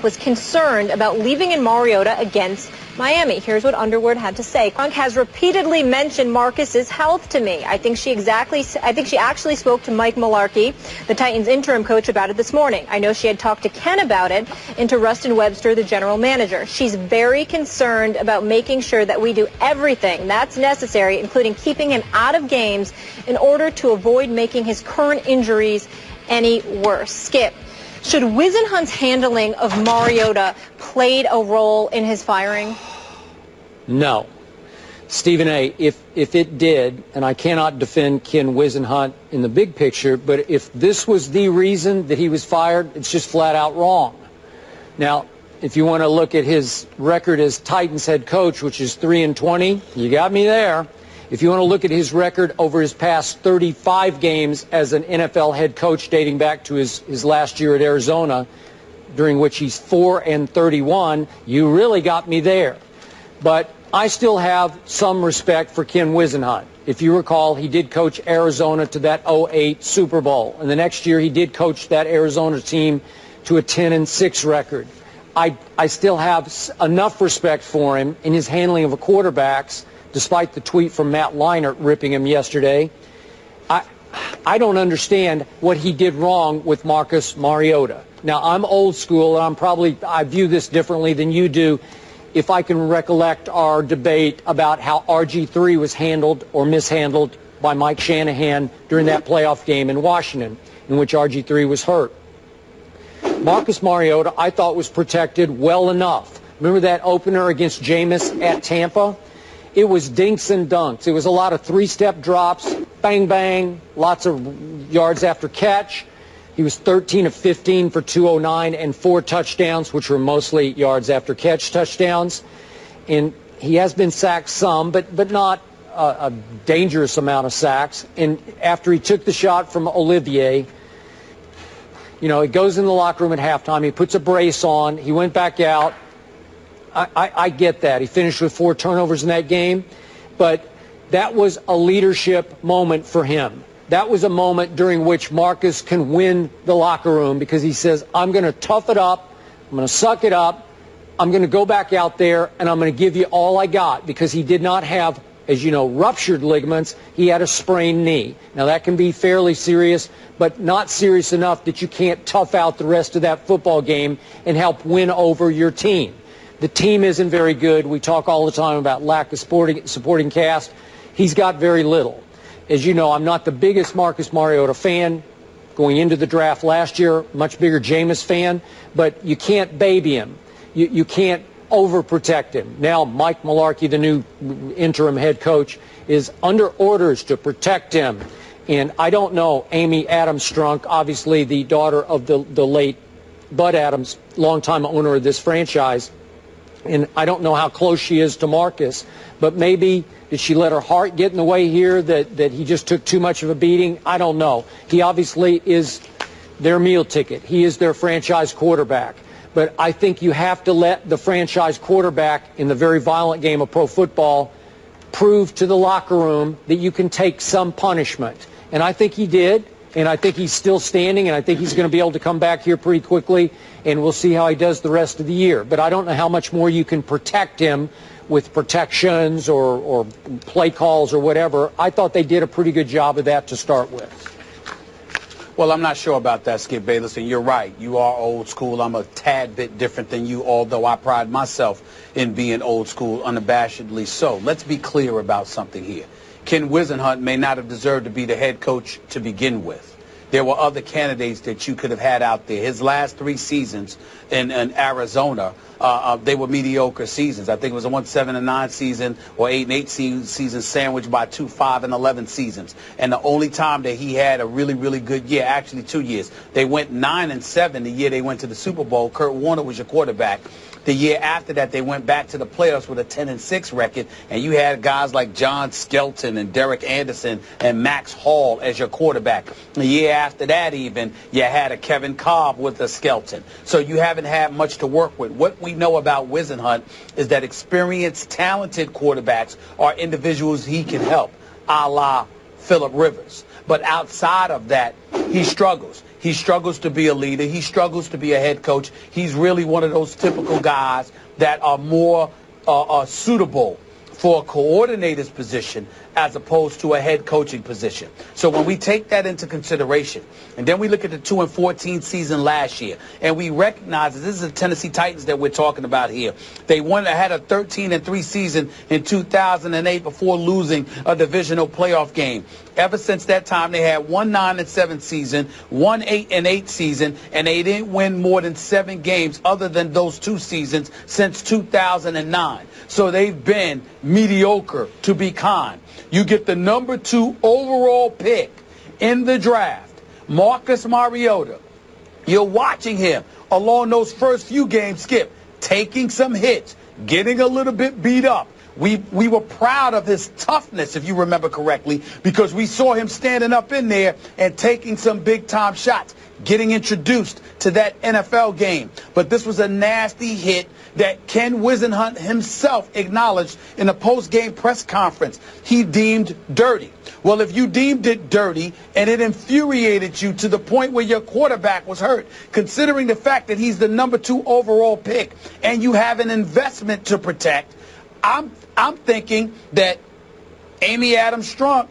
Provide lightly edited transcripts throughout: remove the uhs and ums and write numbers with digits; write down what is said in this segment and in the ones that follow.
was concerned about leaving in Mariota against Miami. Here's what Underwood had to say. Gronk has repeatedly mentioned Marcus's health to me. I think she actually spoke to Mike Mularkey, the Titans interim coach, about it this morning. I know she had talked to Ken about it and to Rustin Webster, the general manager. She's very concerned about making sure that we do everything that's necessary, including keeping him out of games in order to avoid making his current injuries any worse. Skip, should Whisenhunt's handling of Mariota played a role in his firing? No. Stephen A., if it did, and I cannot defend Ken Whisenhunt in the big picture, but if this was the reason that he was fired, it's just flat out wrong. Now, if you want to look at his record as Titans head coach, which is 3-20, you got me there. If you want to look at his record over his past 35 games as an NFL head coach dating back to his last year at Arizona, during which he's 4-31, you really got me there. But I still have some respect for Ken Whisenhunt. If you recall, he did coach Arizona to that 2008 Super Bowl. And the next year he did coach that Arizona team to a 10-6 record. I still have enough respect for him in his handling of quarterbacks, despite the tweet from Matt Leinart ripping him yesterday. I don't understand what he did wrong with Marcus Mariota. Now, I'm old school, and I view this differently than you do. If I can recollect our debate about how RG3 was handled or mishandled by Mike Shanahan during that playoff game in Washington, in which RG3 was hurt. Marcus Mariota, I thought, was protected well enough. Remember that opener against Jameis at Tampa? It was dinks and dunks. It was a lot of three-step drops, bang, bang, lots of yards after catch. He was 13 of 15 for 209 and 4 touchdowns, which were mostly yards after catch touchdowns. And he has been sacked some, but not a dangerous amount of sacks. And after he took the shot from Olivier, he goes in the locker room at halftime. He puts a brace on. He went back out. I get that. He finished with 4 turnovers in that game. But that was a leadership moment for him. That was a moment during which Marcus can win the locker room because he says, I'm going to tough it up. I'm going to suck it up. I'm going to go back out there, and I'm going to give you all I got, because he did not have, as you know, ruptured ligaments. He had a sprained knee. Now, that can be fairly serious, but not serious enough that you can't tough out the rest of that football game and help win over your team. The team isn't very good. We talk all the time about lack of supporting cast. He's got very little. As you know, I'm not the biggest Marcus Mariota fan going into the draft last year, much bigger Jameis fan, but you can't baby him. You can't overprotect him. Now, Mike Mularkey, the new interim head coach, is under orders to protect him. And I don't know, Amy Adams Strunk, obviously the daughter of the late Bud Adams, longtime owner of this franchise, and I don't know how close she is to Marcus, but maybe did she let her heart get in the way here, that he just took too much of a beating? I don't know. He obviously is their meal ticket. He is their franchise quarterback. But I think you have to let the franchise quarterback in the very violent game of pro football prove to the locker room that you can take some punishment. And I think he did. And I think he's still standing, and I think he's going to be able to come back here pretty quickly, and we'll see how he does the rest of the year. But I don't know how much more you can protect him with protections or play calls or whatever. I thought they did a pretty good job of that to start with. Well, I'm not sure about that, Skip Bayless, and you're right. You are old school. I'm a tad bit different than you, although I pride myself in being old school, unabashedly so. Let's be clear about something here. Ken Whisenhunt may not have deserved to be the head coach to begin with. There were other candidates that you could have had out there. His last 3 seasons in Arizona, they were mediocre seasons. I think it was a 7-9 season or 8-8 season sandwiched by 2 5-11 seasons. And the only time that he had a really, really good year, actually 2 years, they went 9-7 the year they went to the Super Bowl. Kurt Warner was your quarterback. The year after that, they went back to the playoffs with a 10-6 record, and you had guys like John Skelton and Derek Anderson and Max Hall as your quarterback. The year after that, even, you had a Kevin Cobb with a Skelton. So you haven't had much to work with. What we know about Whisenhunt is that experienced, talented quarterbacks are individuals he can help, a la Phillip Rivers. But outside of that, he struggles. He struggles to be a leader. He struggles to be a head coach. He's really one of those typical guys that are more suitable for a coordinator's position as opposed to a head coaching position. So when we take that into consideration, and then we look at the 2-14 season last year, and we recognize that this is the Tennessee Titans that we're talking about here. They had a 13-3 season in 2008 before losing a divisional playoff game. Ever since that time, they had 1-9-7 season, 1-8-8 season, and they didn't win more than 7 games other than those 2 seasons since 2009. So they've been mediocre, to be kind. You get the number 2 overall pick in the draft, Marcus Mariota. You're watching him along those first few games, Skip, taking some hits, getting a little bit beat up. We were proud of his toughness, if you remember correctly, because we saw him standing up in there and taking some big-time shots, getting introduced to that NFL game. But this was a nasty hit that Ken Whisenhunt himself acknowledged in a post-game press conference he deemed dirty. Well, if you deemed it dirty and it infuriated you to the point where your quarterback was hurt, considering the fact that he's the number 2 overall pick and you have an investment to protect, I'm thinking that Amy Adams Strunk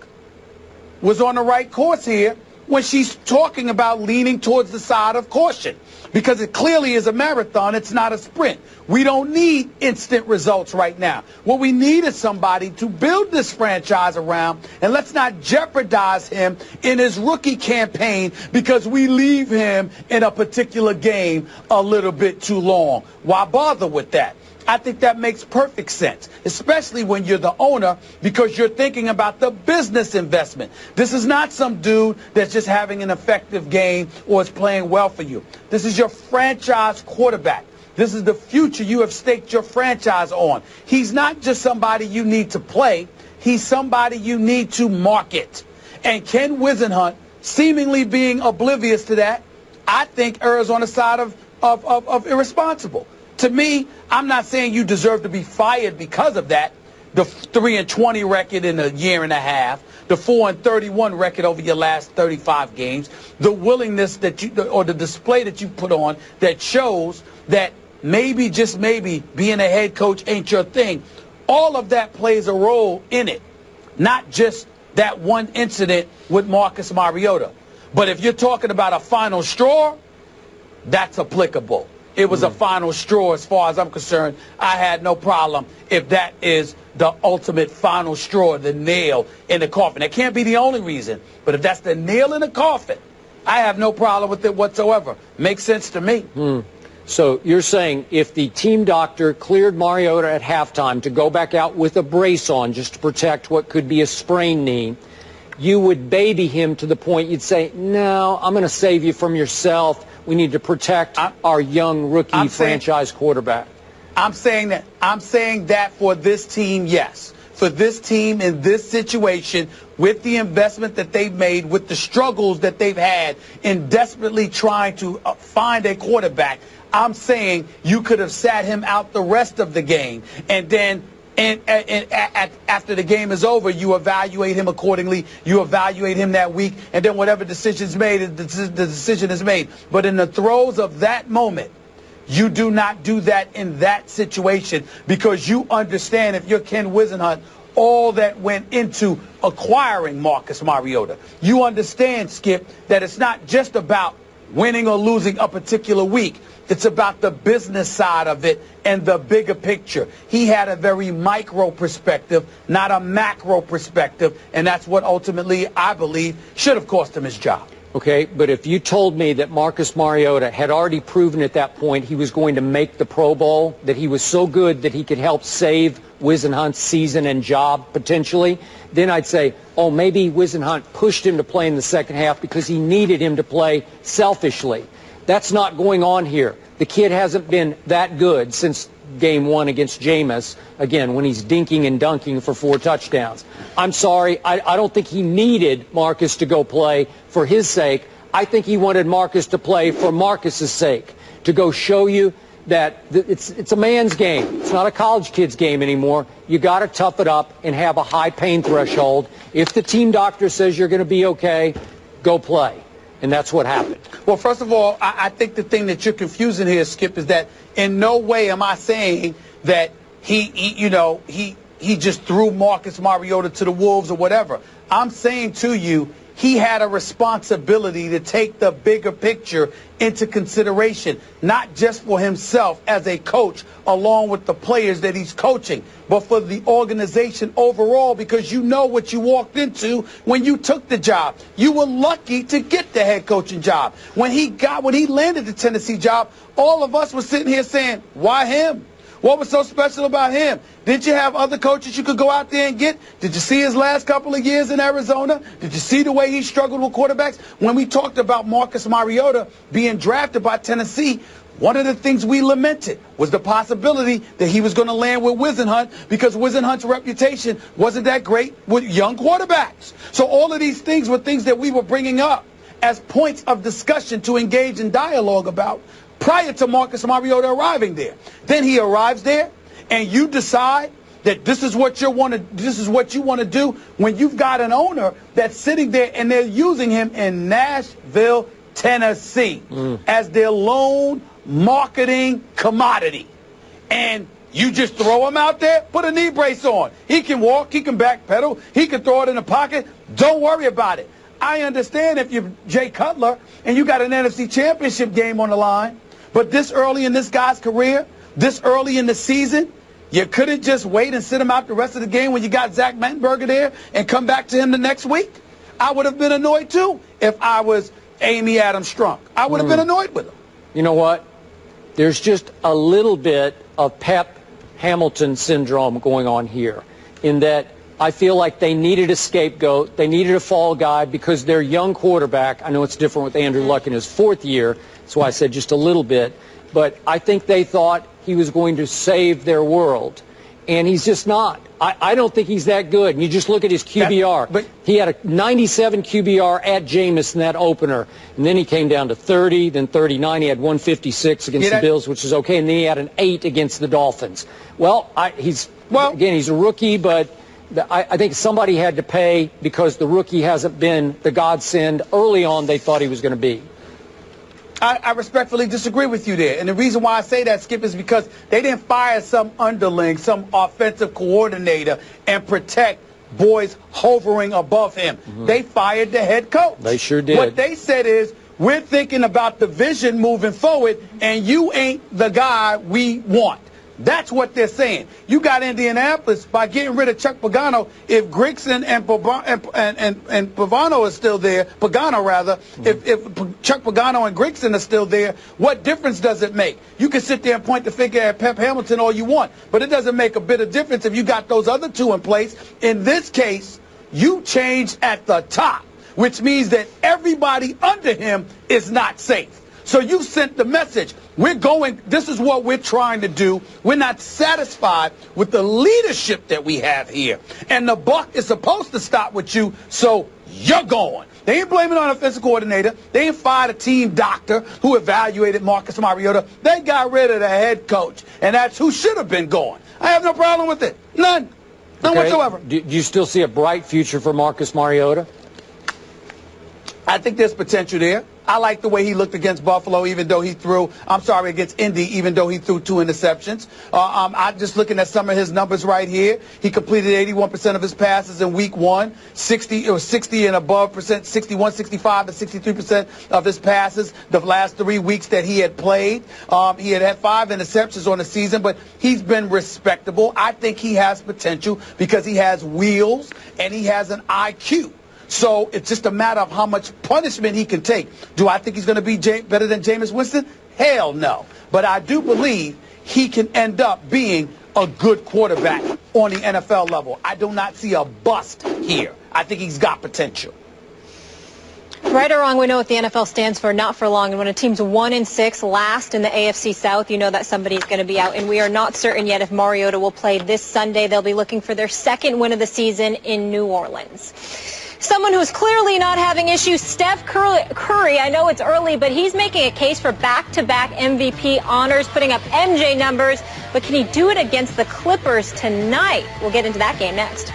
was on the right course here when she's talking about leaning towards the side of caution, because it clearly is a marathon. It's not a sprint. We don't need instant results right now. What we need is somebody to build this franchise around, and let's not jeopardize him in his rookie campaign because we leave him in a particular game a little bit too long. Why bother with that? I think that makes perfect sense, especially when you're the owner, because you're thinking about the business investment. This is not some dude that's just having an effective game or is playing well for you. This is your franchise quarterback. This is the future you have staked your franchise on. He's not just somebody you need to play. He's somebody you need to market. And Ken Whisenhunt, seemingly being oblivious to that, I think errs on the side of irresponsible. To me, I'm not saying you deserve to be fired because of that. The 3-20 record in a year and a half, the 4-31 record over your last 35 games, the willingness that you, or the display that you put on that shows that maybe, just maybe, being a head coach ain't your thing. All of that plays a role in it, not just that one incident with Marcus Mariota. But if you're talking about a final straw, that's applicable. It was a final straw as far as I'm concerned. I had no problem if that is the ultimate final straw, the nail in the coffin. That can't be the only reason, but if that's the nail in the coffin, I have no problem with it whatsoever. Makes sense to me. So you're saying if the team doctor cleared Mariota at halftime to go back out with a brace on just to protect what could be a sprained knee, you would baby him to the point you'd say, no, I'm going to save you from yourself. We need to protect our young rookie franchise quarterback. I'm saying that for this team, yes. For this team in this situation, with the investment that they've made, with the struggles that they've had in desperately trying to find a quarterback, I'm saying you could have sat him out the rest of the game, and then after the game is over, you evaluate him accordingly. You evaluate him that week, and then whatever decision's made, the decision is made. But in the throes of that moment, you do not do that in that situation, because you understand, if you're Ken Whisenhunt, all that went into acquiring Marcus Mariota. You understand, Skip, that it's not just about winning or losing a particular week. It's about the business side of it and the bigger picture. He had a very micro perspective, not a macro perspective, and that's what ultimately, I believe, should have cost him his job. Okay, but if you told me that Marcus Mariota had already proven at that point he was going to make the Pro Bowl, that he was so good that he could help save Whisenhunt's season and job potentially, then I'd say, oh, maybe Whisenhunt pushed him to play in the second half because he needed him to play selfishly. That's not going on here. The kid hasn't been that good since game 1 against Jameis, again, when he's dinking and dunking for 4 touchdowns. I'm sorry, I don't think he needed Marcus to go play for his sake. I think he wanted Marcus to play for Marcus's sake, to go show you that it's a man's game. It's not a college kid's game anymore. You got to tough it up and have a high pain threshold. If the team doctor says you're going to be okay, go play. and that's what happened. Well, first of all, I think the thing that you're confusing here, Skip, is that in no way am I saying that he just threw Marcus Mariota to the wolves or whatever. I'm saying to you, he had a responsibility to take the bigger picture into consideration, not just for himself as a coach along with the players that he's coaching, but for the organization overall, because you know what you walked into when you took the job. You were lucky to get the head coaching job. When he landed the Tennessee job, all of us were sitting here saying, why him? What was so special about him? Did you have other coaches you could go out there and get? Did you see his last couple of years in Arizona? Did you see the way he struggled with quarterbacks? When we talked about Marcus Mariota being drafted by Tennessee, one of the things we lamented was the possibility that he was going to land with Whisenhunt, because Whisenhunt's reputation wasn't that great with young quarterbacks. So all of these things were things that we were bringing up as points of discussion to engage in dialogue about prior to Marcus Mariota arriving there. Then he arrives there, and you decide that this is what you want to do when you've got an owner that's sitting there and they're using him in Nashville, Tennessee as their lone marketing commodity. And you just throw him out there, put a knee brace on. He can walk, he can backpedal, he can throw it in the pocket. Don't worry about it. I understand if you're Jay Cutler and you got an NFC Championship game on the line, but this early in this guy's career, this early in the season, you couldn't just wait and sit him out the rest of the game when you got Zach Mettenberger there and come back to him the next week. I would have been annoyed, too, if I was Amy Adams Strunk. I would have been annoyed with him. You know what? There's just a little bit of Pep Hamilton syndrome going on here, in that I feel like they needed a scapegoat. They needed a fall guy because their young quarterback, I know it's different with Andrew Luck in his fourth year. That's why I said just a little bit. But I think they thought he was going to save their world. And he's just not. I don't think he's that good. And you just look at his QBR. He had a 97 QBR at Jameis in that opener. And then he came down to 30, then 39. He had 156 against the Bills, which is okay. And then he had an 8 against the Dolphins. Well, again, he's a rookie, but I think somebody had to pay because the rookie hasn't been the godsend early on they thought he was going to be. I respectfully disagree with you there. And the reason why I say that, Skip, is because they didn't fire some underling, some offensive coordinator, and protect boys hovering above him. They fired the head coach. They sure did. What they said is, we're thinking about the vision moving forward, and you ain't the guy we want. That's what they're saying. You got Indianapolis by getting rid of Chuck Pagano. If Grigson and Pagano is still there, if Chuck Pagano and Grigson are still there, what difference does it make? You can sit there and point the finger at Pep Hamilton all you want, but it doesn't make a bit of difference if you got those other two in place. In this case, you changed at the top, which means that everybody under him is not safe. So you sent the message. This is what we're trying to do. We're not satisfied with the leadership that we have here. And the buck is supposed to stop with you, so you're going. They ain't blaming on an offensive coordinator. They ain't fired a team doctor who evaluated Marcus Mariota. They got rid of the head coach, and that's who should have been gone. I have no problem with it. None. None whatsoever. Do you still see a bright future for Marcus Mariota? I think there's potential there. I like the way he looked against Buffalo, against Indy, even though he threw 2 interceptions. I'm just looking at some of his numbers right here. He completed 81% of his passes in week 1, 60 and above percent, 61, 65, and 63% of his passes the last 3 weeks that he had played. He had 5 interceptions on the season, but he's been respectable. I think he has potential because he has wheels and he has an IQ. So it's just a matter of how much punishment he can take. Do I think he's going to be better than Jameis Winston? Hell no. But I do believe he can end up being a good quarterback on the NFL level. I do not see a bust here. I think he's got potential. Right or wrong, we know what the NFL stands for, not for long. And when a team's 1-6, last in the AFC South, you know that somebody's going to be out. And we are not certain yet if Mariota will play this Sunday. They'll be looking for their second win of the season in New Orleans. Someone who's clearly not having issues, Steph Curry. I know it's early, but he's making a case for back-to-back MVP honors, putting up MJ numbers. But can he do it against the Clippers tonight? We'll get into that game next.